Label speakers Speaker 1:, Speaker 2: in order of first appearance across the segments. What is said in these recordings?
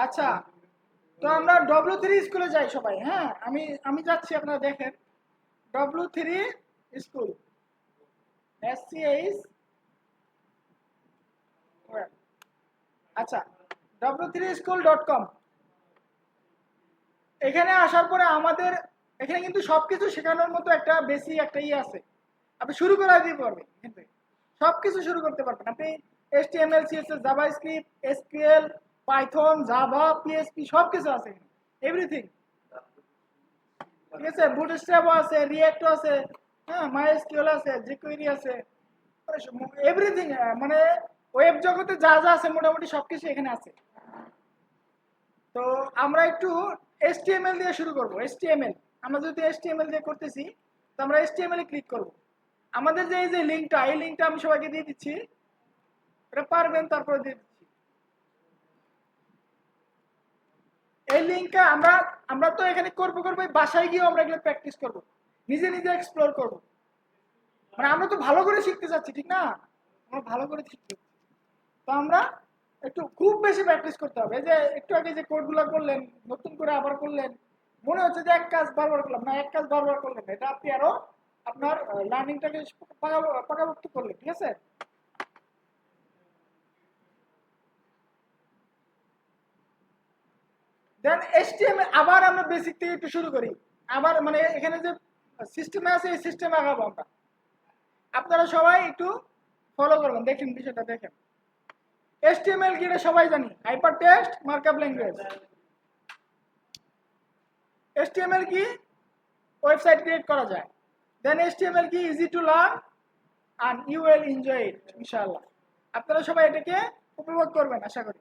Speaker 1: আচ্ছা, তো আমরা W3 স্কুলে যাই সবাই। হ্যাঁ, আমি যাচ্ছি, আপনারা দেখেন। W3 school, SCH। আচ্ছা, w3school.com। এখানে আসার পরে আমাদের এখানে কিন্তু সবকিছু শেখানোর মতো একটা বেসিক একটা আছে। আপনি শুরু করে দিতে পারবেন, কিন্তু সবকিছু শুরু করতে পারবেন আপনি। HTML, CSS, JavaScript, SQL, Python, Java, PHP সবকিছু আছে এখানে, এভরিথিং। ঠিক আছে, বুটস্ট্র্যাপও আছে, রিঅ্যাক্টও আছে, হ্যাঁ, MySQL আছে, jQuery আছে, এভরিথিং। মানে ওয়েব জগতে যা যা আছে মোটামুটি সবকিছু এখানে আছে। তো আমরা একটু HTML দিয়ে শুরু করব। HTML, আমরা যদি HTML দিয়ে করতেছি, তো আমরা HTML এ ক্লিক করব। আমাদের যে এই যে লিংকটা, এই লিংকটা আমি সবাইকে দিয়ে দিচ্ছি, এটা পারবেন, তারপরে দিয়ে দিচ্ছি এই লিংকটা। আমরা আমরা তো এখানে করবো বাসায় গিয়েও আমরা এগুলো প্র্যাকটিস করব, নিজে নিজে এক্সপ্লোর করব। মানে আমরা তো ভালো করে শিখতে চাচ্ছি, ঠিক না? আমরা ভালো করে শিখতে, তো আমরা একটু খুব বেশি প্র্যাকটিস করতে হবে। এই যে একটু আগে যে কোডগুলো করলেন, নতুন করে আবার করলেন, মনে হচ্ছে যে এক কাজ বারবার করলাম না, এক কাজ বারবার করলেন না। এটা আপনি আরো আপনার লার্নিংটাকে পাকাপোক্ত করলেন, ঠিক আছে? দেন HTML আবার আমরা বেসিক থেকে একটু শুরু করি। আবার মানে এখানে যে সিস্টেমে আছে, এই সিস্টেমে আগাবো আমরা। আপনারা সবাই একটু ফলো করবেন, দেখেন বিষয়টা দেখেন। HTML কি এটা সবাই জানি, hyper text markup language. HTML কি? ওয়েবসাইট ক্রিয়েট করা যায়। দেন HTML কি? Easy to learn and you will enjoy it ইনশাআল্লাহ। আপনারা সবাই এটাকে উপভোগ করবেন আশা করি।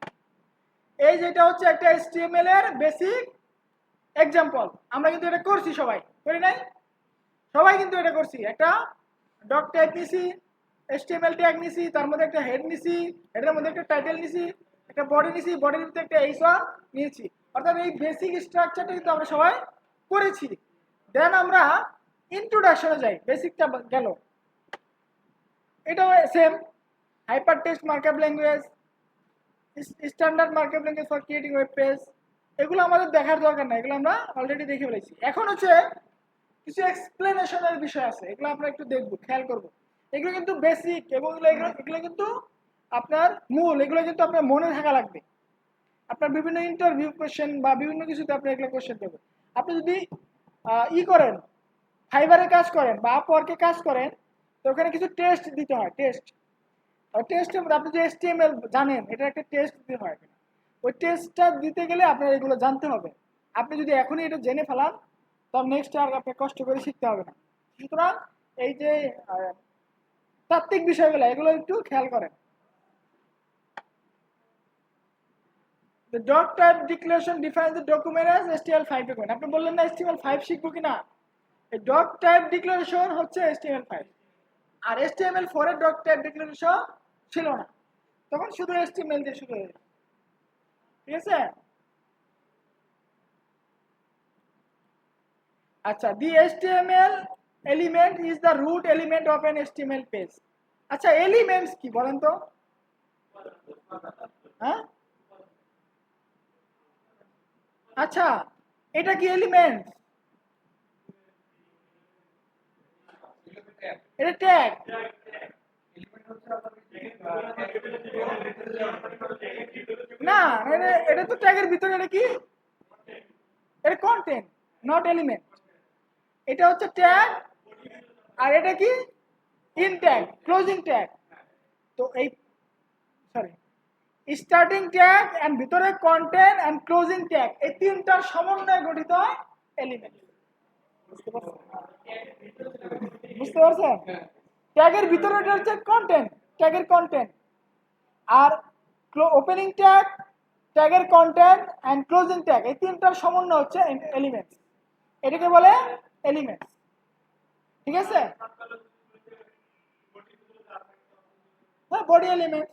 Speaker 1: এই যেটা হচ্ছে একটা HTML এর বেসিক এক্সাম্পল। আমরা কিন্তু এটা করছি, সবাই করি নাই? সবাই কিন্তু এটা করছি। একটা ডক টাইপ নিছি, HTML ট্যাগ নিছি, তার মধ্যে একটা হেড নিছি, হেডের মধ্যে একটা টাইটেল নিছি, একটা বডি নিছি, বডির মধ্যে একটা এইচওয়ান নিয়েছি। অর্থাৎ এই বেসিক স্ট্রাকচারটা কিন্তু আমরা সবাই করেছি। দেন আমরা ইন্ট্রোডাকশনে যাই, বেসিকটা গেল। এটাও same, hyper text markup language, standard markup language for creating web page. এগুলো আমাদের দেখার দরকার নাই, এগুলো আমরা অলরেডি দেখে ফেলেছি। এখন হচ্ছে কিছু এক্সপ্লেনেশনের বিষয় আছে, এগুলো আমরা একটু দেখবো, খেয়াল করবো। এগুলো কিন্তু বেসিক, এবং এগুলো এগুলো কিন্তু আপনার মূল, এগুলো কিন্তু আপনার মনে থাকা লাগবে। আপনার বিভিন্ন ইন্টারভিউ কোশ্চেন বা বিভিন্ন কিছুতে আপনি এগুলো কোশ্চেন দেবেন। আপনি যদি করেন, ফাইবারে কাজ করেন বা আপওয়ার্কে কাজ করেন, তো ওখানে কিছু টেস্ট দিতে হয়। টেস্টের মধ্যে আপনি যে HTML জানেন, এটা একটা টেস্ট দিতে হয়। ওই টেস্টটা দিতে গেলে আপনার এগুলো জানতে হবে। আপনি যদি এখনই এটা জেনে ফেলান, তখন নেক্সট আর আপনি কষ্ট করে শিখতে হবে না। সুতরাং এই যে তাত্ত্বিক বিষয়গুলো, এগুলো একটু খেয়াল করেন। The doc type declaration defines the document as HTML5 document. আপনি বললেন না HTML5 শিখবো কিনা? এই doc type declaration হচ্ছে HTML5। আর HTML4 এর doc type declaration ছিল না, তখন শুধু HTML দিয়ে শুরু হয়েছে। ঠিক আছে? আচ্ছা, the HTML element is the root element of an HTML page. আচ্ছা, এলিমেন্টস কি বলেন তো? হ্যাঁ, আচ্ছা, এটা কি এলিমেন্ট? এটা ট্যাগ। না, এটা তো ট্যাগের ভিতরে। এটা কি? এটা কন্টেন্ট, নট এলিমেন্ট। এটা হচ্ছে ট্যাগ, আর এটা কি? In tag, closing tag. তো এই সরি, স্টার্টিং ট্যাগ এন্ড ভিতরে কন্টেন্ট এন্ড ক্লোজিং ট্যাগ, এই তিনটার সমন্বয়ে গঠিত হয় এলিমেন্ট। বুঝতে পারছেন? ট্যাগের ভিতরে এটা হচ্ছে কন্টেন্ট, ট্যাগের কন্টেন্ট। আর ওপেনিং ট্যাগ, ট্যাগের কন্টেন্ট এন্ড ক্লোজিং ট্যাগ, এই তিনটার সমন্বয় হচ্ছে এলিমেন্টস। এটাকে বলে এলিমেন্টস। ঠিক আছে? হ্যাঁ, বডি এলিমেন্টস,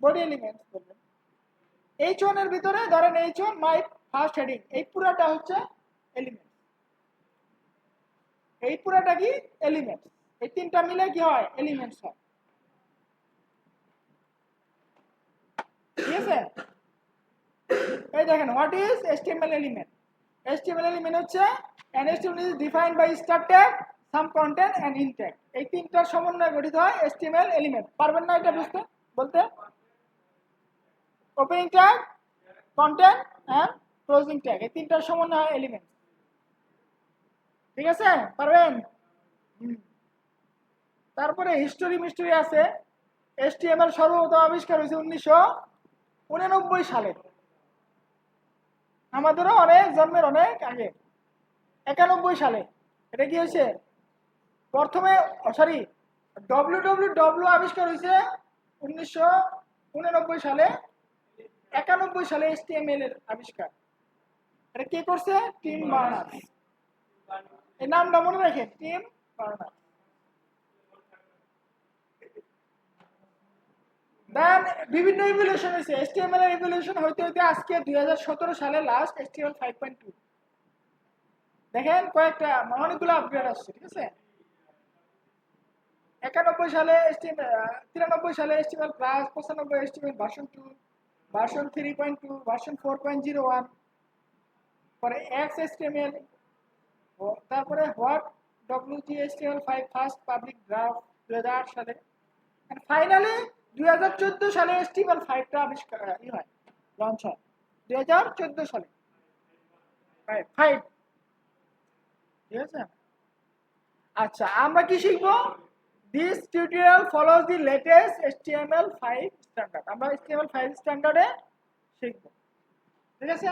Speaker 1: বডি এলিমেন্টস বলবেন। H1 এর ভিতরে ধরেন H1 মাই ফার্স্ট হেডিং, এই পুরাটা হচ্ছে এলিমেন্ট। এই পুরাটা কি? এলিমেন্ট। এই তিনটা মিলে কি হয়? এলিমেন্টস হয়। ঠিক আছে? এই দেখেন what is HTML element. HTML element হচ্ছে an HTML is defined by start tag, some content and int tag। এই তিনটার সমন্বয়ে গঠিত হয় HTML এলিমেন্ট। পারবেন না এটা বুঝতে বলতে? Opening tag, content and closing tag, এই তিনটার সমন্বয় হয় এলিমেন্ট। ঠিক আছে, পারবেন? তারপরে হিস্টোরি মিস্টোরি আছে। HTML সর্বপ্রথম আবিষ্কার হয়েছে 1989 সালে, আমাদেরও অনেক জন্মের অনেক আগে, 91 সালে। এটা কি হয়েছে প্রথমে, সরি www আবিষ্কার হয়েছে 1989 সালে। 91 সালে HTML এর আবিষ্কার। এটা কে করছে? Tim Berners. এই নামটা মনে রাখেন, টিম বার্নার্স। দেন বিভিন্ন ইভলিউশন হয়েছে। HTML এর ইভলিউশন হইতে হইতে আজকে 2017 সালে লাস্ট HTML 5.2। দেখেন কয়েকটা অনেকগুলো আপগ্রেড আসছে। ঠিক আছে, 91 সালে HTML, 93 সালে HTML plus, 95 HTML version 2, version 3.2, version 4.01, পরে XHTML, তারপরে what WGHTML5 first public draft 2008 সালে, এন্ড ফাইনালি 2014 সালে HTML5টা আবিষ্কার হয়, লঞ্চ হয় 2014 সালে। 5। ঠিক আছে, আচ্ছা আমরা কি শিখবো? This tutorial follows the latest HTML5 standard। আমরা HTML5 স্ট্যান্ডার্ডে শিখবো। ঠিক আছে,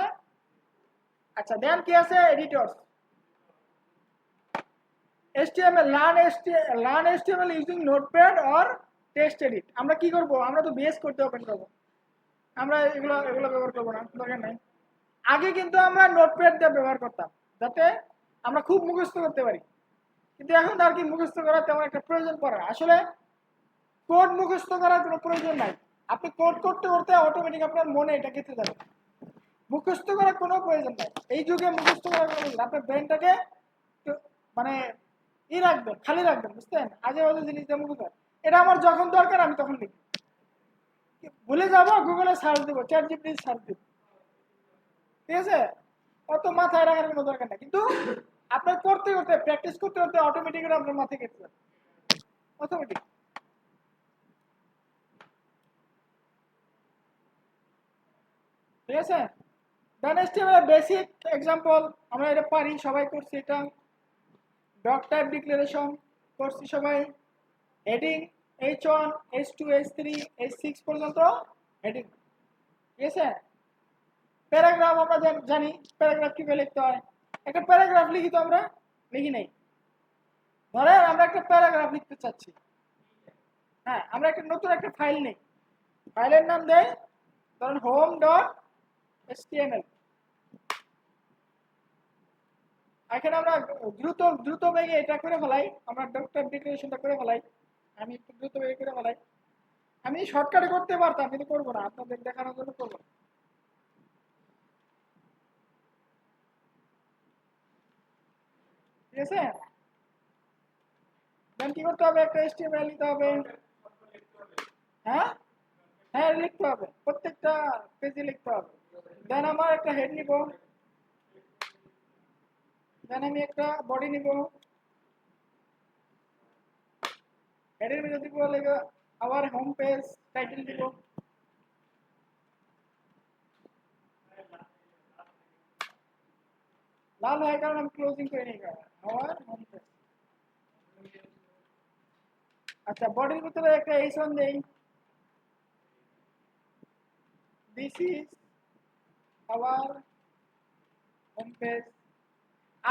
Speaker 1: আচ্ছা দেন কি আছে? Editors. HTML learn HTML using notepad or text edit। আমরা কি করব? আমরা তো বেস করতে ওপেন করব, আমরা এগুলো ব্যবহার করব না, দরকার নাই। আগে কিন্তু আমরা নোটপ্যাড দিয়ে ব্যবহার করতাম যাতে আমরা খুব মুখস্থ করতে পারি, কিন্তু এখন আর কি মুখস্থ করার তেমন একটা প্রয়োজন পড়ে না। আসলে কোড মুখস্থ করার কোনো প্রয়োজন নাই, আপনি কোড করতে করতে অটোমেটিক আপনার মনে এটা গেঁথে যাবে। মুখস্থ করার কোনো প্রয়োজন নাই এই যুগে, মুখস্থ করার কোনো প্রয়োজন। আপনার ব্রেনটাকে মানে রাখবেন, খালি রাখবেন, বুঝছেন? আজে বাজে জিনিস দিয়ে মুখস্থ, এটা আমার যখন দরকার আমি তখন লিখি, ভুলে যাবো গুগলে সার্চ দেবো, চ্যাট জিপিটি সার্চ দেবো। ঠিক আছে, অত মাথায় রাখার কোনো দরকার নাই, কিন্তু আপনার করতে করতে প্র্যাকটিস করতে করতে অটোমেটিক আপনার মাথায় গেছে যাবে, অটোমেটিক। ঠিক আছে, দেন HTML বেসিক এক্সাম্পল আমরা এটা পারি, সবাই করছি এটা। ডক টাইপ ডিক্লারেশন করছি সবাই। Heading H1, H2, H3, H6 পর্যন্ত হেডিং। ঠিক আছে, প্যারাগ্রাফ আমরা জানি প্যারাগ্রাফ কিভাবে লিখতে হয়। একটা প্যারাগ্রাফ লিখি তো আমরা লিখি নাই, ধরেন আমরা একটা প্যারাগ্রাফ লিখতে চাচ্ছি। হ্যাঁ, আমরা একটা নতুন একটা ফাইল নেই, ফাইলের নাম দেয় ধরেন home.html। এখানে আমরা দ্রুত বেগে এটা করে ফেলাই, আমরা ডক্টর ডিক্লারেশনটা করে ফেলাই। আমি একটু দ্রুত বেগে করে ফেলাই, আমি শর্টকাটে করতে পারতাম কিন্তু করবো না, আপনাদের দেখানোর জন্য করবো না। ঠিক আছে, দেন কি করতে হবে? একটা HTML নিতে হবে। হ্যাঁ হ্যাঁ, লিখতে হবে, প্রত্যেকটা পেজে লিখতে হবে। দেন আমার একটা হেড নিব, দেন আমি একটা বডি নিব, হেডের মধ্যে দিব লেখা আওয়ার হোম পেজ, টাইটেল দিব। লাল হয় কারণ আমি ক্লোজিং করে নিই, আওয়ার হোম পেজ। আচ্ছা, বডির ভিতরে একটা H1 দেই, this is our home page.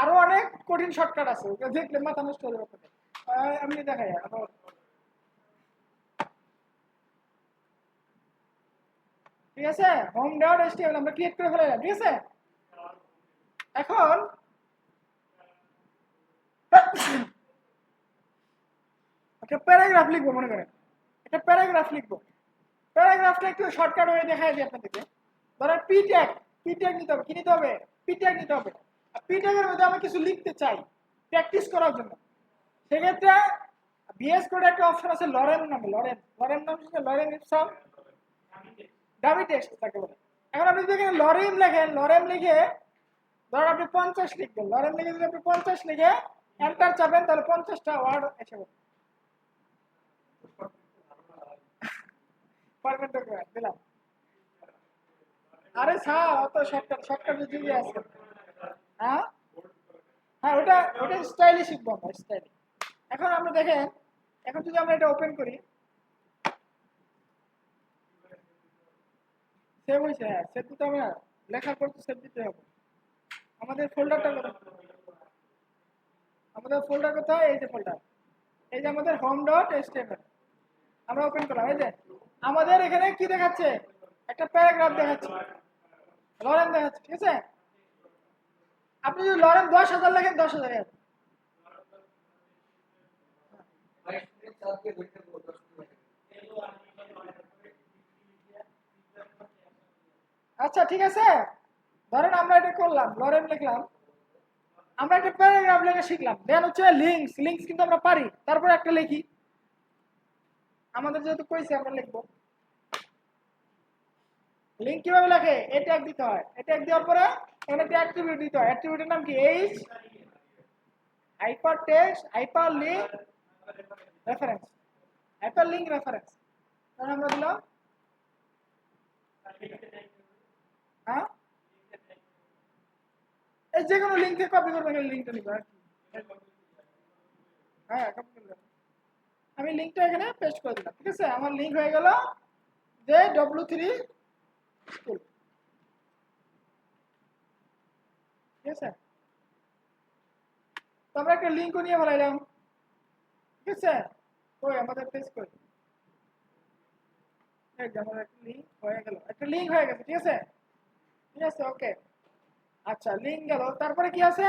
Speaker 1: আরো অনেক কঠিন শর্টকাট আছে, ওটা দেখলে মাথা নষ্ট হয়ে যাবে। আমি দেখাই আবার। ঠিক আছে, home.html আমরা ক্রিয়েট করে ফেলাইলাম। ঠিক আছে, এখন একটা প্যারাগ্রাফ লিখবো, মনে করেন একটা প্যারাগ্রাফ লিখবো। প্যারাগ্রাফটা একটু শর্টকাট হয়ে দেখায় দিই আপনাদেরকে। ধরেন পি ট্যাগ নিতে হবে। কি নিতে হবে? পি ট্যাগ নিতে হবে। আর পি ট্যাগের মধ্যে আমি কিছু লিখতে চাই প্র্যাকটিস করার জন্য, সেক্ষেত্রে ভিএস কোডে একটা অপশন আছে লরেন নাম শুনে, লরেন ইপসাম ডামি টেক্সট তাকে বলে। এখন আপনি যদি এখানে লরেম লেখেন, লরেম লিখে ধরেন আপনি 50 লিখবেন, লরেম লিখে যদি আপনি 50 লিখে এন্টার চাপেন তাহলে 50টা ওয়ার্ড এসে যাবে। পারফেক্ট করে দিলাম। আরে স্যার অত শর্টকাট শর্টকাট যদি আছে। হ্যাঁ হ্যাঁ, ওটা স্টাইলে শিখবো আমরা, স্টাইলে। এখন আমরা দেখেন, এখন যদি আমরা এটা ওপেন করি, সেভ হয়েছে। হ্যাঁ, সেভ দিতে হবে না, লেখার পর তো সেভ দিতে হবে। আমাদের ফোল্ডারটা কোথায়? আমাদের ফোল্ডার কোথায়? এই যে ফোল্ডার, এই যে আমাদের হোম ডট এচটিএমএল। আমরা ওপেন করলাম, এই যে আমাদের এখানে কি দেখাচ্ছে, একটা প্যারাগ্রাফ দেখাচ্ছে, লরেন দেখাচ্ছে, ঠিক আছে। আপনি যদি লরেন 10,000 লেখেন 10,000 আচ্ছা ঠিক আছে। ধরেন আমরা এটা করলাম, লরেন লিখলাম, আমরা একটা প্যারাগ্রাফ লেখা শিখলাম, দেন হচ্ছে লিঙ্কস, লিঙ্কস কিন্তু আমরা পারি। তারপর একটা লিখি, আমাদের যেহেতু কইছে আমরা লিখবো। লিঙ্ক কিভাবে লেখে? এ ট্যাগ দিতে হয়, এ ট্যাগ দেওয়ার পরে এখানে একটা অ্যাট্রিবিউট দিতে হয়। অ্যাট্রিবিউটের নাম কি? H hyper text hyper link reference, hyper link reference. তাহলে আমরা দিলাম, হ্যাঁ, এই যে কোনো লিঙ্ক থেকে কপি করবেন, এই লিঙ্কটা নিব আর কি। হ্যাঁ, কপি করবেন। আমি লিঙ্কটা এখানে পেস্ট করে দিলাম, ঠিক আছে। আমার লিঙ্ক হয়ে গেল যে W3 স্কুল, ঠিক আছে। তো আমরা একটা লিঙ্কও নিয়ে ফেলাইলাম, ঠিক আছে। ওই আমাদের পেজ কই, এই যে আমাদের একটা লিঙ্ক হয়ে গেল, একটা লিঙ্ক হয়ে গেছে, ঠিক আছে। ঠিক আছে, ওকে। আচ্ছা, লিঙ্ক গেল, তারপরে কি আছে?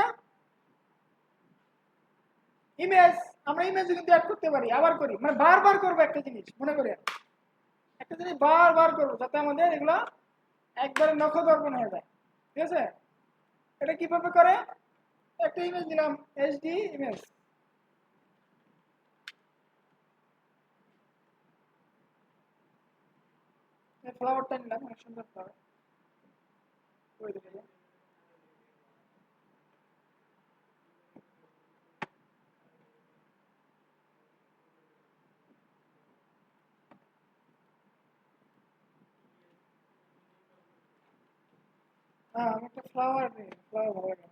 Speaker 1: ইমেজ। আমরা ইমেজ কিন্তু অ্যাড করতে পারি, আবার করি, মানে বারবার করবো একটা জিনিস, মনে করি একটা জিনিস বারবার করবো, যাতে আমাদের এগুলো একবারে নখদর্পণ হয়ে যায়, ঠিক আছে। এটা কিভাবে করে? একটা ইমেজ দিলাম, এইচডি ইমেজ, ফ্লাওয়ারটা নিলাম, অনেক সুন্দর ফ্লাওয়ার। ওই দেখে হ্যাঁ, আমি একটা ফ্লাওয়ার নিই, ফ্লাওয়ার ভালো লাগে।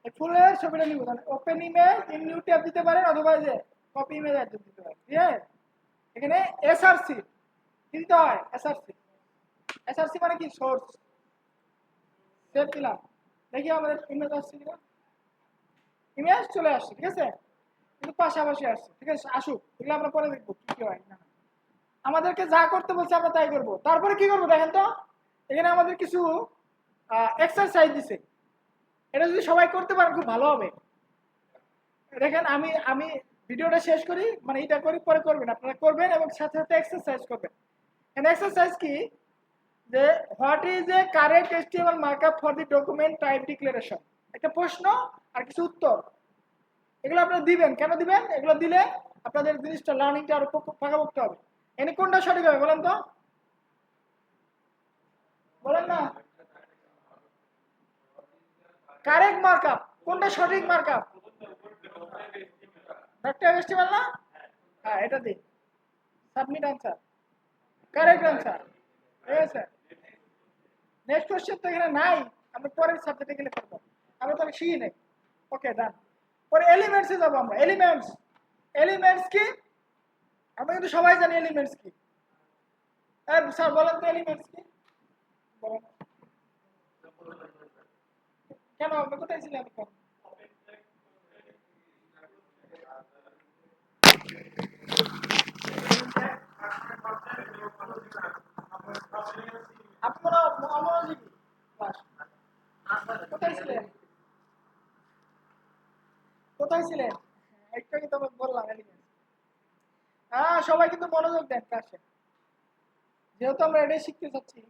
Speaker 1: এই ফুলের ছবিটা নিব, তাহলে open image in new tab দিতে পারেন, অথবা যে কপি ইমেজ অ্যাড্রেস দিতে পারেন, ঠিক আছে। এখানে এসআরসি দিতে হয়, এসআরসি। এসআরসি মানে কি? সোর্স। সেভ দিলাম, দেখি আমাদের ইমেজ আসছে কিনা। ইমেজ চলে আসছে, ঠিক আছে, কিন্তু পাশাপাশি আসছে, ঠিক আছে। আসুক, এগুলো আমরা পরে দেখবো কি কি হয় না। আমাদেরকে যা করতে বলছে আমরা তাই করবো। তারপরে কি করবো দেখেন তো, এখানে আমাদের কিছু এক্সারসাইজ দিছে, এটা যদি সবাই করতে পারেন খুব ভালো হবে। দেখেন, আমি আমি ভিডিওটা শেষ করি, মানে এটা করি, পরে করবেন, আপনারা করবেন এবং সাথে সাথে এক্সারসাইজ করবেন। এন্ড এক্সারসাইজ কি? যে what is a correct HTML markup for the document type declaration. একটা প্রশ্ন আর কিছু উত্তর, এগুলো আপনারা দিবেন। কেন দিবেন? এগুলো দিলে আপনাদের জিনিসটা লার্নিংটা আরো পাকাপোক্ত হবে। এনে কোনটা সঠিক হবে বলেন তো, বলেন না। কারেক্ট মার্কআপ কোনটা? সঠিক মার্কআপ ডট HTML না? হ্যাঁ, এটা দিই, সাবমিট আনসার, কারেক্ট আনসার, ঠিক আছে। নেক্সট কোশ্চেন তো এখানে নাই, আমরা পরের সাবজেক্টে গেলে করবো, আমরা তো শিখি নাই। ওকে, ডান। পরে এলিমেন্টসে যাবো আমরা। এলিমেন্টস, এলিমেন্টস কি? আমরা কিন্তু সবাই জানি এলিমেন্টস কি। স্যার বলেন তো এলিমেন্টস কি, বলেন। কেন, আপনি কোথায় ছিলেন এখন? আপনারা অমনোযোগী ক্লাস, কোথায় ছিলেন? কোথায় ছিলেন? একটু কিন্তু আমরা বললাম এলিমেন্টস। হ্যাঁ, সবাই কিন্তু মনোযোগ দেন ক্লাসে, যেহেতু আমরা এটাই শিখতে চাচ্ছি।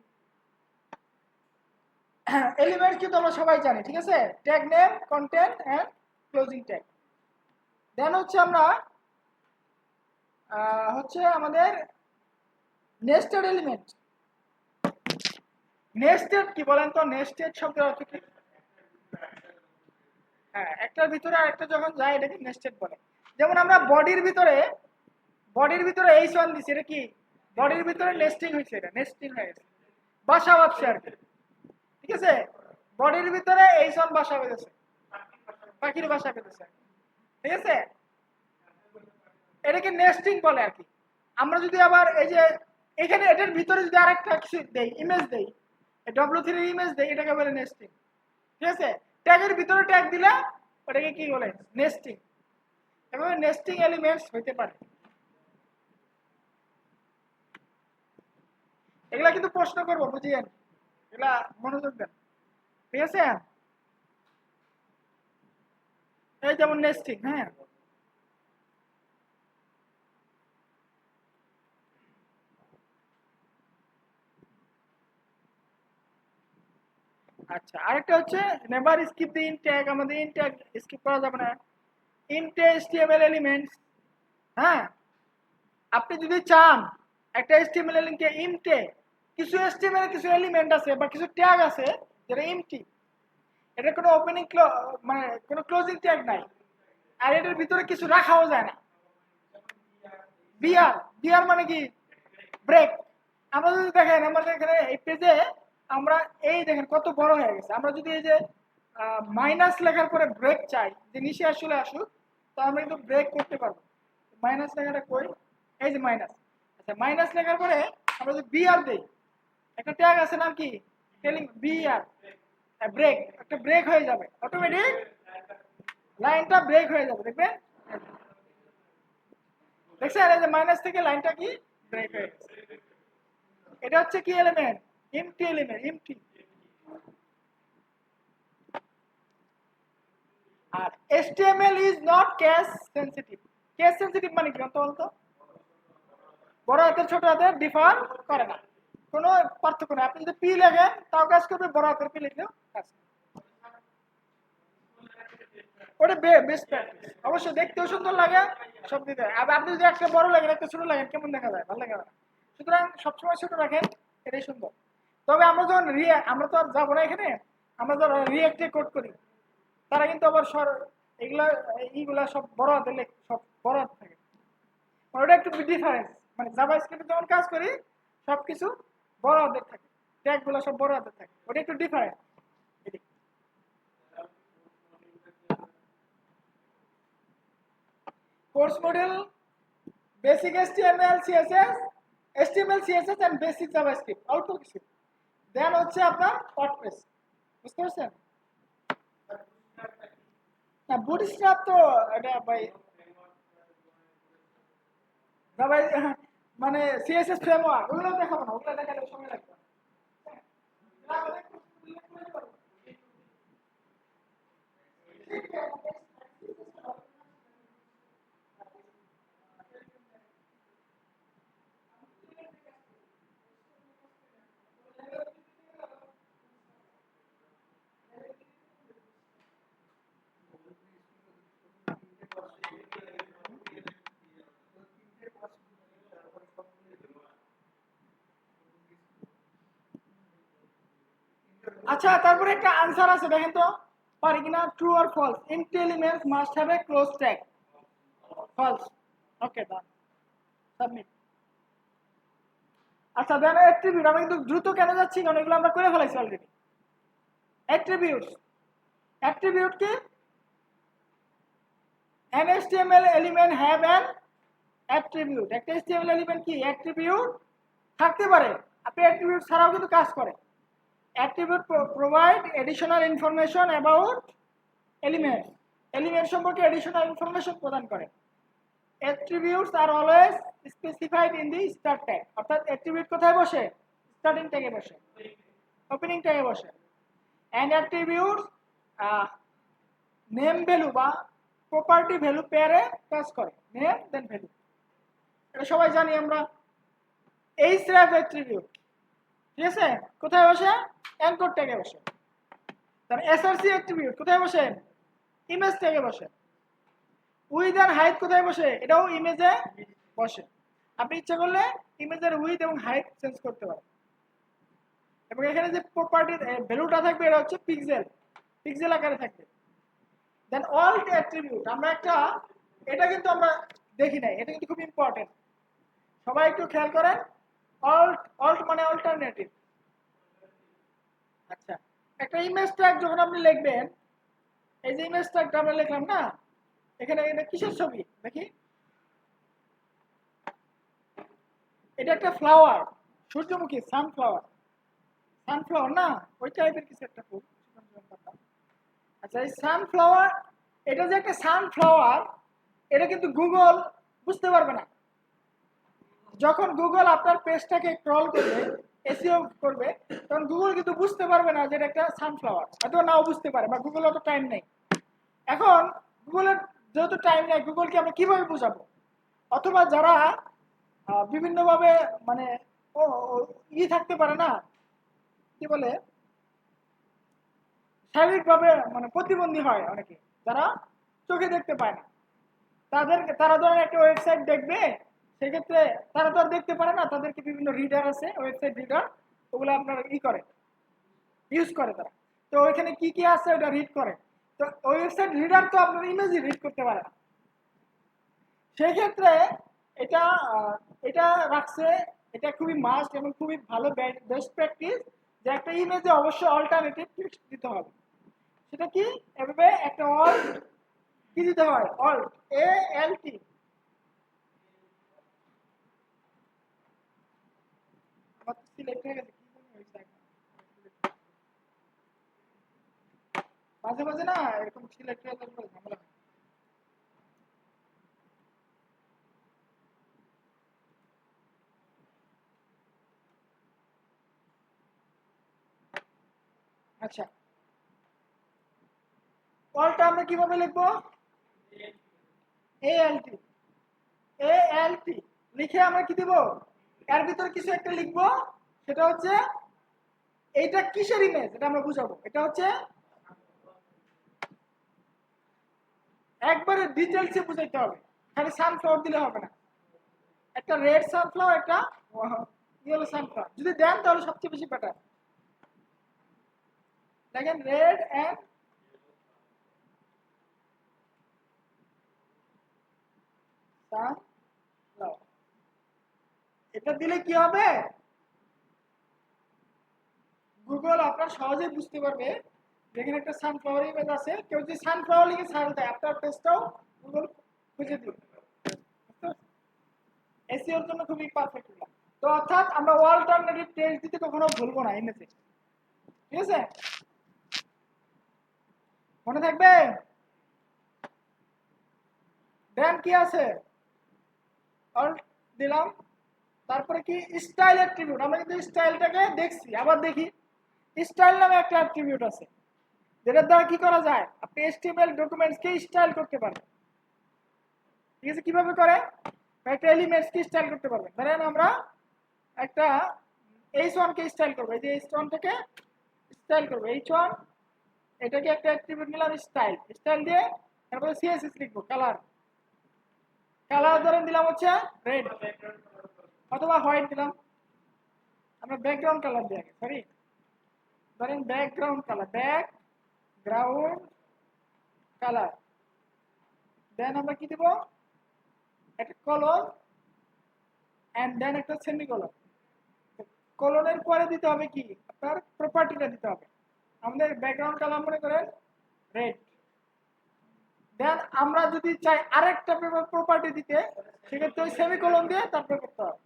Speaker 1: এলিমেন্ট কিন্তু আমরা সবাই জানি, ঠিক আছে। Tag name, content and closing tag. Then হচ্ছে আমরা হচ্ছে আমাদের নেস্টেড এলিমেন্ট। নেস্টেড কি বলেন তো? নেস্টেড শব্দের অর্থ কি? হ্যাঁ, একটার ভিতরে আরেকটা যখন যায় এটাকে নেস্টেড বলে। যেমন আমরা বডির ভিতরে H1 দিছি, এটা কি? বডির ভিতরে নেস্টিং হয়েছে, এটা নেস্টিং হয়ে গেছে, বাসা বাঁধছে আর কি। ঠিক আছে, বডির ভিতরে H1 বাসা বেঁধেছে, পাখির বাসা বেঁধেছে। ঠিক আছে, এটাকে নেস্টিং বলে আর কি। আমরা যদি আবার এই যে এখানে এটার ভিতরে যদি আরেকটা কিছু দেই, ইমেজ দেই, W3 ইমেজ দেই, এটাকে বলে নেস্টিং। ঠিক আছে, ট্যাগের ভিতরে ট্যাগ দিলে ওটাকে কি বলে? নেস্টিং। এভাবে নেস্টিং এলিমেন্টস হইতে পারে। এগুলা কিন্তু প্রশ্ন করবো, বুঝিয়েন, এগুলা মনোযোগ দেন। ঠিক আছে, এই যেমন নেস্টিং। হ্যাঁ, আচ্ছা, আরেকটা হচ্ছে never skip the in tag. আমাদের ইন ট্যাগ স্কিপ করা যাবে না। ইনটে HTML এলিমেন্টস। হ্যাঁ, আপনি যদি চান একটা HTML লিঙ্কে ইনটে কিছু HTML কিছু এলিমেন্ট আছে বা কিছু ট্যাগ আছে যেটা এমটি, এটা কোনো ওপেনিং মানে কোনো ক্লোজিং ট্যাগ নাই, আর এটার ভিতরে কিছু রাখাও যায় না। বিআর, বিআর মানে কি? ব্রেক। আমরা যদি দেখেন আমাদের এখানে এই পেজে আমরা এই দেখেন কত বড় হয়ে গেছে। আমরা যদি এই যে মাইনাস লেখার পরে ব্রেক চাই, যে নিচে আসলে আসুক, তো আমরা কিন্তু ব্রেক করতে পারবো। মাইনাস লেখাটা কই? এই যে মাইনাস। আচ্ছা, মাইনাস লেখার পরে আমরা যদি বিআর দেই, একটা ট্যাগ আছে নাম কি? Telling BR, break. একটা ব্রেক হয়ে যাবে অটোমেটিক, লাইনটা ব্রেক হয়ে যাবে, দেখবেন। দেখছেন এই যে মাইনাস থেকে লাইনটা কি ব্রেক হয়ে গেছে। এটা হচ্ছে কি এলিমেন্ট? Empty element, empty. আর HTML is not case sensitive. Case sensitive মানে কি বলতো? বড় হাতের ছোট হাতের ডিফার করে না, কোনো পার্থক্য নেই। আপনি যদি পি লেখেন তাও কাজ করবে, বড় হাতের পি লিখলেও কাজ করবে। ওটা বেস্ট প্র্যাকটিস। অবশ্যই দেখতেও সুন্দর লাগে, সব দিতে। আর আপনি যদি একটা বড় লাগেন একটা ছোট লাগেন, কেমন দেখা যায়? ভালো লাগে না। সুতরাং সবসময় ছোট রাখেন, এটাই সুন্দর। তবে আমরা যখন আমরা তো আর যাবো না এখানে, আমরা যখন রিয়েক্টে কোড করি, তারা কিন্তু আবার এগুলা এইগুলা সব বড় হাতে সব বড় হাত থাকে। ওটা একটু ডিফারেন্স। মানে জাভা স্ক্রিপ্টে যখন কাজ করি সবকিছু বড় হাতের থাকে, ট্যাগ গুলো সব বড় হাতের থাকে, ওটা একটু different. Course model, basic HTML CSS, HTML CSS and basic JavaScript, অল্প কিছু। দেন হচ্ছে আপনার ওয়ার্ডপ্রেস। বুঝতে পারছেন? না, বুটস্ট্র্যাপ তো এটা ভাই, না ভাই, মানে CSS ফ্রেমওয়ার্ক ওগুলো দেখাবো না, ওগুলো দেখালে সময় লাগবে। আচ্ছা, তারপরে একটা আনসার আছে, দেখেন তো পারি কিনা। True or false? Empty elements must have a close tag. False. Okay, done, submit. আচ্ছা, দেন অ্যাট্রিবিউট। আমরা কিন্তু দ্রুত কেন যাচ্ছি? কারণ এগুলো আমরা করে ফেলাইছি অলরেডি। অ্যাট্রিবিউটস, অ্যাট্রিবিউট কি? an HTML element have an attribute। একটা HTML এলিমেন্ট কি অ্যাট্রিবিউট থাকতে পারে। আপনি অ্যাট্রিবিউট ছাড়াও কিন্তু কাজ করে। Attribute provide additional information about element, element সম্পর্কে এডিশনাল ইনফরমেশন প্রদান করে। Attributes are always specified in the start tag. অর্থাৎ অ্যাট্রিবিউট কোথায় বসে? স্টার্টিং ট্যাগে বসে, ওপেনিং ট্যাগে বসে। অ্যান্ড অ্যাট্রিবিউটস নেম ভ্যালু বা প্রপার্টি ভ্যালু পেয়ারে কাজ করে। নেম দেন ভ্যালু, এটা সবাই জানি আমরা। এই স্র্যাপ অ্যাট্রিবিউট, ঠিক আছে, কোথায় বসে? অ্যাঙ্কর ট্যাগে বসে। তার এসআরসি অ্যাট্রিবিউট কোথায় বসে? ইমেজ ট্যাগে বসে। উইথ আর হাইট কোথায় বসে? এটাও ইমেজে বসে। আপনি ইচ্ছা করলে ইমেজের উইথ এবং হাইট চেঞ্জ করতে পারেন। এবং এবং এখানে যে প্রপার্টি ভ্যালুটা থাকবে এটা হচ্ছে পিক্সেল আকারে থাকবে। দেন অল্ট অ্যাট্রিবিউট আমরা একটা, এটা কিন্তু আমরা দেখি নাই, এটা কিন্তু খুব ইম্পর্টেন্ট, সবাই একটু খেয়াল করেন। অল্ট মানে অল্টারনেটিভ। আচ্ছা, একটা ইমেজ ট্যাগ যখন আপনি লিখবেন, এই যে ইমেজ ট্যাগটা আমরা লিখলাম না, এখানে এটা কিসের ছবি দেখি, এটা একটা ফ্লাওয়ার, সূর্যমুখী, সানফ্লাওয়ার না, ওই টাইপের কিছু একটা ফুল। আচ্ছা, এই সানফ্লাওয়ার, এটা যে একটা সানফ্লাওয়ার, এটা কিন্তু গুগল বুঝতে পারবে না। যখন গুগল আপনার পেজটাকে ক্রল করবে, এসইও করবে, তখন গুগল কিন্তু বুঝতে পারবে না যে এটা একটা সানফ্লাওয়ার, হয়তো নাও বুঝতে পারে, বা গুগল অত টাইম নেই। এখন গুগলের যেহেতু টাইম নেই, গুগলকে আমরা কিভাবে বুঝাবো? অথবা যারা বিভিন্নভাবে মানে থাকতে পারে না, কি বলে, শারীরিকভাবে মানে প্রতিবন্ধী হয় অনেকে, যারা চোখে দেখতে পায় না, তারা ধরেন একটা ওয়েবসাইট দেখবে, সেক্ষেত্রে তারা তো আর দেখতে পারে না, তাদেরকে বিভিন্ন রিডার আছে, ওয়েবসাইট রিডার, ওগুলো আপনার করে ইউজ করে তারা। তো ওইখানে কি কি আছে ওটা রিড করে। তো ওয়েবসাইট রিডার তো আপনার ইমেজই রিড করতে পারে না। সেক্ষেত্রে এটা এটা রাখছে, এটা খুবই মাস্ট এবং খুবই ভালো বেস্ট প্র্যাকটিস, যে একটা ইমেজে অবশ্যই অল্টারনেটিভ টেক্সট দিতে হবে। সেটা কি, এভাবে একটা অল্ট কি দিতে হয়, অল্ট ALT। আমার তো সিলেক্ট হয়ে গেছে, কি জানি হয়েছে মাঝে মাঝে না এরকম সিলেক্ট হয়ে যাবে, ঝামেলা হয়। আচ্ছা, অল্টটা আমরা কিভাবে লিখবো, ALT। ALT লিখে আমরা কি দিব, এর ভিতরে কিছু একটা লিখবো, সেটা হচ্ছে এইটা কিসের ইমেজ, এটা আমরা বুঝাবো। এটা হচ্ছে একবারে ডিটেলসে বুঝাইতে হবে, খালি সানফ্লাওয়ার দিলে হবে না। একটা রেড সানফ্লাওয়ার, একটা ইয়েলো সানফ্লাওয়ার যদি দেন তাহলে সবচেয়ে বেশি বেটার। দেখেন, রেড অ্যান্ড সানফ্লাওয়ার, এটা দিলে কি হবে, গুগল আপনার সহজেই বুঝতে পারবে যেখানে একটা সানফ্লাওয়ার ইমেজ আছে। কেউ যদি সানফ্লাওয়ার লিখে সার্চ দেয়, আপনার পেজটাও গুগল খুঁজে দিবে। এসইওর জন্য খুবই পারফেক্ট এটা। তো অর্থাৎ আমরা অল্টারনেটিভ টেক্সট দিতে কখনো ভুলবো না ইমেজে, ঠিক আছে? মনে থাকবে। দেন কি আছে, অল্ট দিলাম, তারপরে কি স্টাইল অ্যাট্রিবিউট। আমরা কিন্তু স্টাইলটাকে দেখছি, আবার দেখি। স্টাইল নামে একটা অ্যাট্রিবিউট আছে, যেটার দ্বারা কি করা যায়, আপনি HTML ডকুমেন্টসকে স্টাইল করতে পারবেন। ঠিক আছে, কিভাবে করে, একটা এলিমেন্টসকে স্টাইল করতে পারবেন। ধরেন আমরা একটা H1 কে স্টাইল করবো, এই যে H1 থেকে স্টাইল করবো, H1 এটাকে একটা অ্যাট্রিবিউট নিলাম স্টাইল দিয়ে, তারপরে CSS লিখবো, কালার ধরেন দিলাম হচ্ছে রেড অথবা হোয়াইট দিলাম। আমরা ব্যাকগ্রাউন্ড কালার দিয়ে আগে, সরি, ধরেন ব্যাকগ্রাউন্ড কালার, দেন আমরা কি দিব, একটা কলন এন্ড দেন একটা সেমিকলন। কলনের পরে দিতে হবে কি, আপনার প্রপার্টিটা দিতে হবে। আমাদের ব্যাকগ্রাউন্ড কালার মনে করেন রেড, দেন আমরা যদি চাই আরেকটা প্রপার্টি দিতে, সেক্ষেত্রে ওই সেমিকলন দিয়ে তারপরে করতে হবে।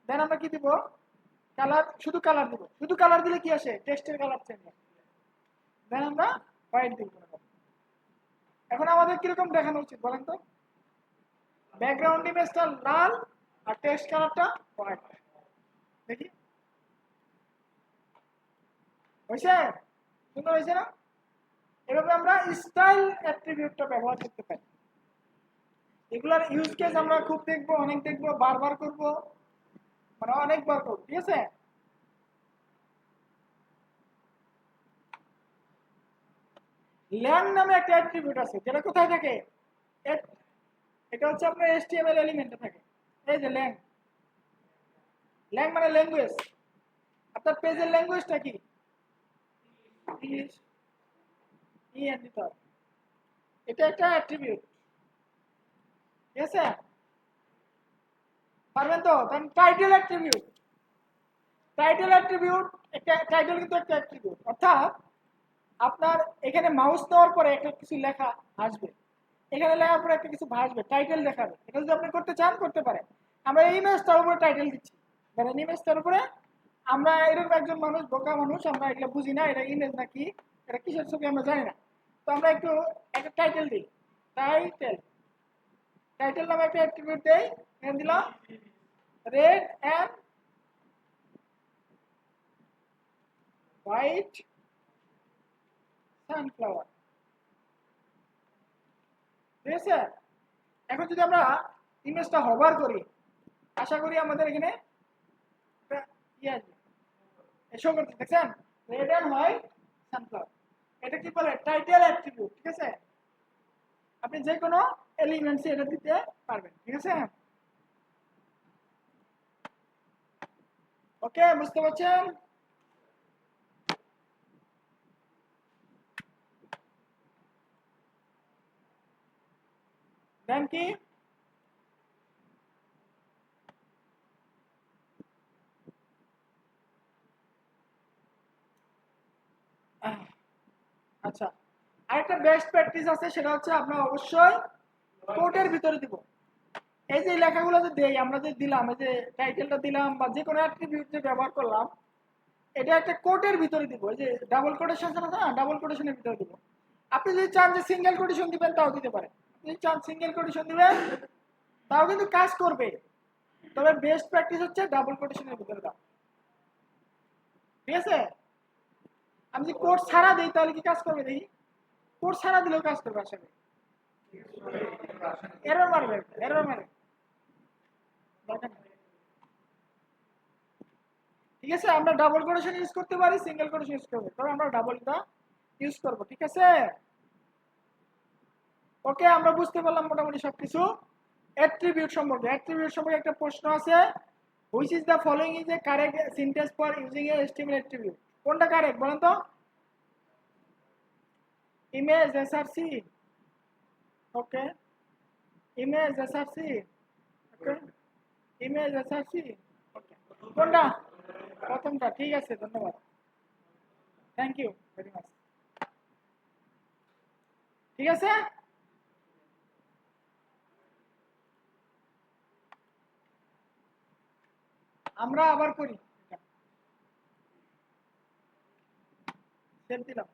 Speaker 1: দেন আমরা কি দিব, কালার, শুধু কালার দিব। শুধু কালার দিলে কি আসে, টেক্সটের কালার চেঞ্জ হয়। দেন আমরা হোয়াইট দিব। এখন আমাদের কিরকম দেখানো উচিত বলেন তো, ব্যাকগ্রাউন্ড ইমেজটা লাল আর টেক্সট কালারটা হোয়াইট, দেখি হয়েছে, সুন্দর হয়েছে না? এভাবে আমরা স্টাইল অ্যাট্রিবিউটটা ব্যবহার করতে পারি। এগুলার ইউজ কেস আমরা খুব দেখবো, অনেক দেখবো, বারবার করব, মানে অনেকবার করবো, ঠিক আছে? ল্যাং নামে একটা অ্যাট্রিবিউট আছে, যেটা কোথায় থাকে, এটা হচ্ছে আপনার HTML এলিমেন্টে থাকে। এই যে ল্যাং মানে ল্যাঙ্গুয়েজ, আপনার পেজের ল্যাঙ্গুয়েজটা কি? ইংলিশ। ইএন দিতে হবে। এটা একটা অ্যাট্রিবিউট, ঠিক আছে? পারবেন তো? কারণ টাইটেল অ্যাট্রিবিউট, টাইটেল অ্যাট্রিবিউট, একটা টাইটেল কিন্তু একটা অ্যাট্রিবিউট, অর্থাৎ আপনার এখানে মাউস নেওয়ার পরে একটা কিছু লেখা আসবে, এখানে লেখার পরে একটা কিছু ভাসবে, টাইটেল দেখাবে। এটা যদি আপনি করতে চান করতে পারেন। আমরা এই ইমেজটার উপরে টাইটেল দিচ্ছি, ধরেন ইমেজটার উপরে আমরা এরকম একজন মানুষ, বোকা মানুষ, আমরা এগুলো বুঝি না এটা ইমেজ নাকি এটা কিসের ছবি আমরা জানি না, তো আমরা একটু একটা টাইটেল দিই। টাইটেল, টাইটেল নামে একটা অ্যাট্রিবিউট দেই, এখানে দিলাম রেড অ্যান্ড হোয়াইট সানফ্লাওয়ার, ঠিক আছে? এখন যদি আমরা ইমেজটা হভার করি, আশা করি আমাদের এখানে ইয়ে আসবে, শো করতে, দেখছেন? রেড অ্যান্ড হোয়াইট সানফ্লাওয়ার, এটা কি বলে? টাইটেল অ্যাট্রিবিউট, ঠিক আছে? আপনি যে কোনো এলিমেন্টস এটা দিতে পারবেন, ঠিক আছে? ওকে, বুঝতে পারছেন? দেন কি? আচ্ছা, আরেকটা বেস্ট প্র্যাকটিস আছে, সেটা হচ্ছে আপনার অবশ্যই কোডের ভিতরে দিব। এই যে লেখাগুলো যে দেই, আমরা যে দিলাম, এই যে টাইটেলটা দিলাম বা যে কোনো অ্যাট্রিবিউট যে ব্যবহার করলাম, এটা একটা কোটের ভিতরে দিব। এই যে ডাবল কোটেশন আছে না, ডাবল কোটেশনের ভিতরে দিব। আপনি যদি চান যে সিঙ্গেল কোটেশন দিবেন তাও দিতে পারেন, আপনি যদি চান সিঙ্গেল কোটেশন দিবেন তাও কিন্তু কাজ করবে, তবে বেস্ট প্র্যাকটিস হচ্ছে ডাবল কোটেশনের ভিতরে দাও, ঠিক আছে? আমি যদি কোড ছাড়া দিই তাহলে কি কাজ করবে দেখি? কোড ছাড়া দিলেও কাজ করবে আসলে, এরর মারবে, এরর মারবে, দরকার নেই। ঠিক আছে, আমরা ডাবল কোটেশন ইউজ করতে পারি, সিঙ্গেল কোটেশন ইউজ করবো, তবে আমরা ডাবলটা ইউজ করব, ঠিক আছে? ওকে, আমরা বুঝতে পারলাম মোটামুটি সবকিছু অ্যাট্রিবিউট সম্পর্কে। অ্যাট্রিবিউট সম্পর্কে একটা প্রশ্ন আছে, which is the following is a correct syntax for using a HTML attribute? কোনটা কারেক্ট বলেন তো? ইমেজ এসআরসি, ওকে, ইমেজ এসআরসি, ওকে, ইমেজ এসআরসি, ওকে, কোনটা? প্রথমটা, ঠিক আছে, ধন্যবাদ, থ্যাংক ইউ ভেরি মাচ, ঠিক আছে? আমরা আবার করি, সেভ দিলাম।